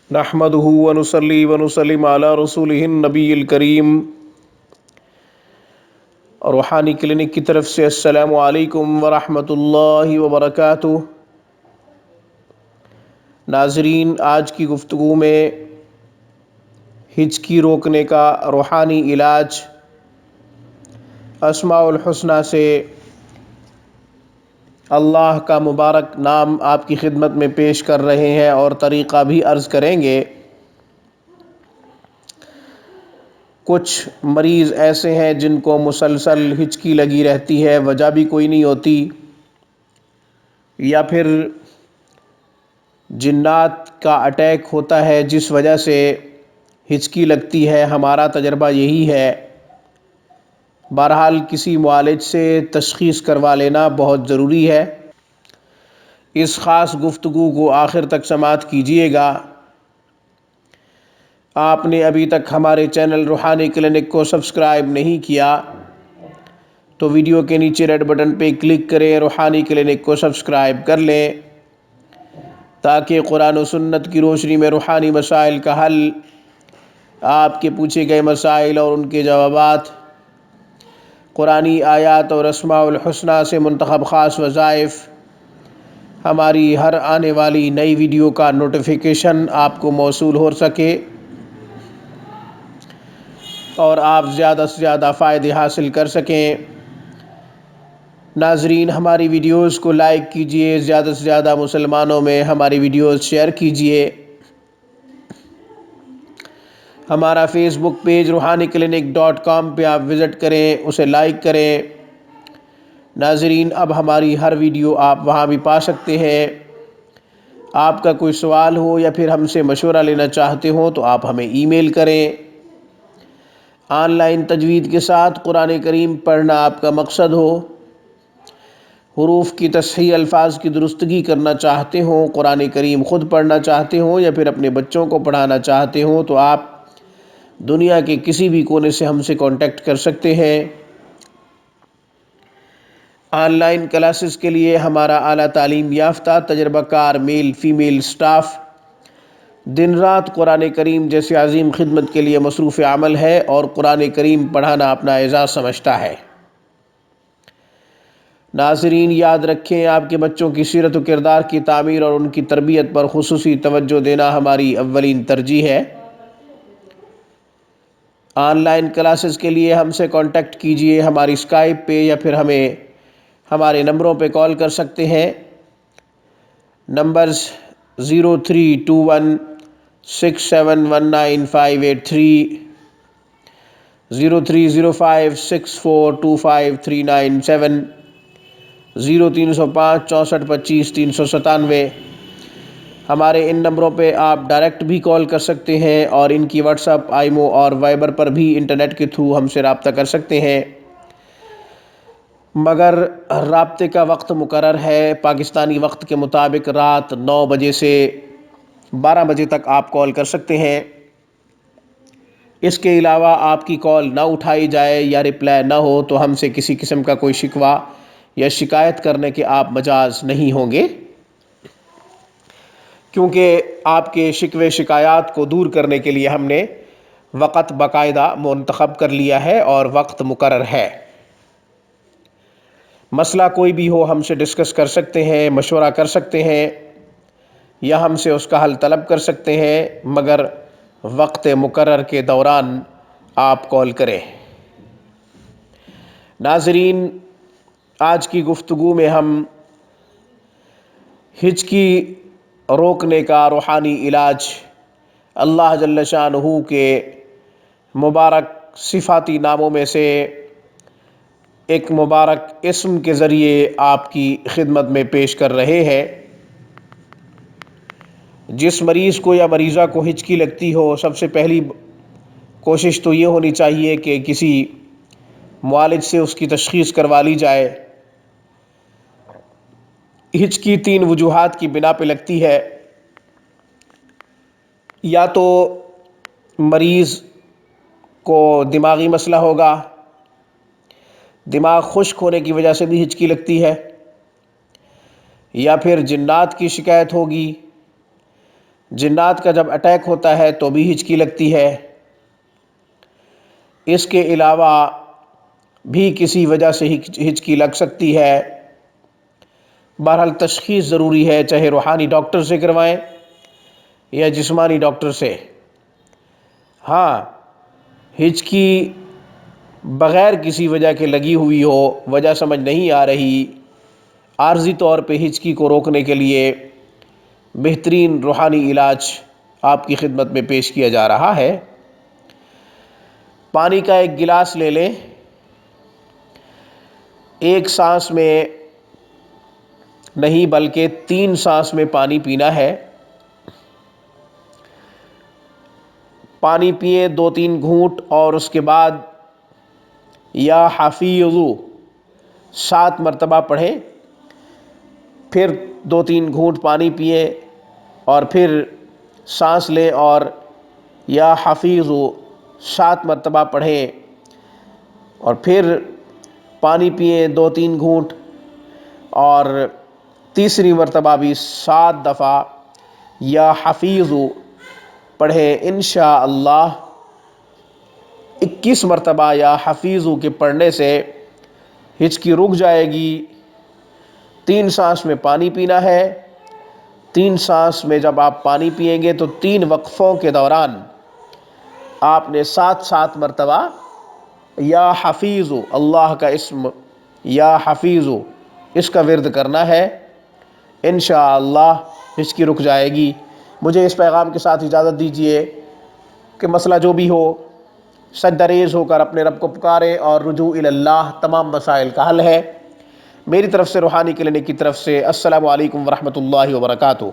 نحمده ونصلي ونسلم على رسوله النبی الکریم۔ روحانی کلینک کی طرف سے السلام علیکم ورحمۃ اللہ وبرکاتہ۔ ناظرین، آج کی گفتگو میں ہچکی روکنے کا روحانی علاج اسماء الحسنی سے اللہ کا مبارک نام آپ کی خدمت میں پیش کر رہے ہیں اور طریقہ بھی عرض کریں گے۔ کچھ مریض ایسے ہیں جن کو مسلسل ہچکی لگی رہتی ہے، وجہ بھی کوئی نہیں ہوتی، یا پھر جنات کا اٹیک ہوتا ہے جس وجہ سے ہچکی لگتی ہے۔ ہمارا تجربہ یہی ہے۔ بہرحال کسی معالج سے تشخیص کروا لینا بہت ضروری ہے۔ اس خاص گفتگو کو آخر تک سماعت کیجیے گا۔ آپ نے ابھی تک ہمارے چینل روحانی کلینک کو سبسکرائب نہیں کیا تو ویڈیو کے نیچے ریڈ بٹن پہ کلک کریں، روحانی کلینک کو سبسکرائب کر لیں تاکہ قرآن و سنت کی روشنی میں روحانی مسائل کا حل، آپ کے پوچھے گئے مسائل اور ان کے جوابات، قرآنی آیات اور اسماء الحسنی سے منتخب خاص وظائف، ہماری ہر آنے والی نئی ویڈیو کا نوٹیفیکیشن آپ کو موصول ہو سکے اور آپ زیادہ سے زیادہ فائدے حاصل کر سکیں۔ ناظرین، ہماری ویڈیوز کو لائک کیجئے، زیادہ سے زیادہ مسلمانوں میں ہماری ویڈیوز شیئر کیجئے۔ ہمارا فیس بک پیج روحانیکلینک.com پہ آپ وزٹ کریں، اسے لائک کریں۔ ناظرین، اب ہماری ہر ویڈیو آپ وہاں بھی پا سکتے ہیں۔ آپ کا کوئی سوال ہو یا پھر ہم سے مشورہ لینا چاہتے ہوں تو آپ ہمیں ای میل کریں۔ آن لائن تجوید کے ساتھ قرآن کریم پڑھنا آپ کا مقصد ہو، حروف کی تصحیح، الفاظ کی درستگی کرنا چاہتے ہوں، قرآن کریم خود پڑھنا چاہتے ہوں یا پھر اپنے بچوں کو پڑھانا چاہتے ہوں تو آپ دنیا کے کسی بھی کونے سے ہم سے کانٹیکٹ کر سکتے ہیں۔ آن لائن کلاسز کے لیے ہمارا اعلیٰ تعلیم یافتہ تجربہ کار میل فیمیل سٹاف دن رات قرآن کریم جیسے عظیم خدمت کے لیے مصروف عمل ہے اور قرآن کریم پڑھانا اپنا اعزاز سمجھتا ہے۔ ناظرین، یاد رکھیں، آپ کے بچوں کی سیرت و کردار کی تعمیر اور ان کی تربیت پر خصوصی توجہ دینا ہماری اولین ترجیح ہے۔ آن لائن کلاسز کے لیے ہم سے کانٹیکٹ کیجئے، ہماری اسکائپ پہ یا پھر ہمیں ہمارے نمبروں پہ کال کر سکتے ہیں۔ نمبرز 0321 6719 583، 0305 6425 397، 0305 64 25 397۔ ہمارے ان نمبروں پہ آپ ڈائریکٹ بھی کال کر سکتے ہیں اور ان کی واٹس ایپ، آئیمو اور وائبر پر بھی انٹرنیٹ کے تھرو ہم سے رابطہ کر سکتے ہیں، مگر رابطے کا وقت مقرر ہے۔ پاکستانی وقت کے مطابق رات 9 بجے سے 12 بجے تک آپ کال کر سکتے ہیں۔ اس کے علاوہ آپ کی کال نہ اٹھائی جائے یا رپلائی نہ ہو تو ہم سے کسی قسم کا کوئی شکوہ یا شکایت کرنے کے آپ مجاز نہیں ہوں گے، کیونکہ آپ کے شکوے شکایات کو دور کرنے کے لیے ہم نے وقت باقاعدہ منتخب کر لیا ہے اور وقت مقرر ہے۔ مسئلہ کوئی بھی ہو ہم سے ڈسکس کر سکتے ہیں، مشورہ کر سکتے ہیں یا ہم سے اس کا حل طلب کر سکتے ہیں، مگر وقت مقرر کے دوران آپ کال کریں۔ ناظرین، آج کی گفتگو میں ہم ہچکی روکنے کا روحانی علاج اللہ جل شانہ کے مبارک صفاتی ناموں میں سے ایک مبارک اسم کے ذریعے آپ کی خدمت میں پیش کر رہے ہیں۔ جس مریض کو یا مریضہ کو ہچکی لگتی ہو، سب سے پہلی کوشش تو یہ ہونی چاہیے کہ کسی معالج سے اس کی تشخیص کروا لی جائے۔ ہچکی 3 وجوہات کی بنا پہ لگتی ہے۔ یا تو مریض کو دماغی مسئلہ ہوگا، دماغ خشک ہونے کی وجہ سے بھی ہچکی لگتی ہے، یا پھر جنات کی شکایت ہوگی، جنات کا جب اٹیک ہوتا ہے تو بھی ہچکی لگتی ہے۔ اس کے علاوہ بھی کسی وجہ سے ہچکی لگ سکتی ہے۔ بہرحال تشخیص ضروری ہے، چاہے روحانی ڈاکٹر سے کروائیں یا جسمانی ڈاکٹر سے۔ ہاں، ہچکی بغیر کسی وجہ کے لگی ہوئی ہو، وجہ سمجھ نہیں آ رہی، عارضی طور پہ ہچکی کو روکنے کے لیے بہترین روحانی علاج آپ کی خدمت میں پیش کیا جا رہا ہے۔ پانی کا ایک گلاس لے لیں، ایک سانس میں نہیں بلکہ 3 سانس میں پانی پینا ہے۔ پانی پئیں 2-3 گھونٹ اور اس کے بعد یا حفیظو 7 مرتبہ پڑھیں، پھر 2-3 گھونٹ پانی پئیں اور پھر سانس لیں اور یا حفیظو 7 مرتبہ پڑھیں اور پھر پانی پئیں 2-3 گھونٹ اور تیسری مرتبہ بھی 7 دفعہ یا حفیظو پڑھیں۔ انشاءاللہ 21 مرتبہ یا حفیظو کے پڑھنے سے ہچکی رک جائے گی۔ 3 سانس میں پانی پینا ہے۔ 3 سانس میں جب آپ پانی پئیں گے تو 3 وقفوں کے دوران آپ نے 7 مرتبہ یا حفیظو، اللہ کا اسم یا حفیظو، اس کا ورد کرنا ہے۔ انشاءاللہ ہچکی رک جائے گی۔ مجھے اس پیغام کے ساتھ اجازت دیجیے کہ مسئلہ جو بھی ہو سجدہ ریز ہو کر اپنے رب کو پکاریں اور رجوع اللہ تمام مسائل کا حل ہے۔ میری طرف سے روحانی کلینک کی طرف سے السلام علیکم ورحمۃ اللہ وبرکاتہ۔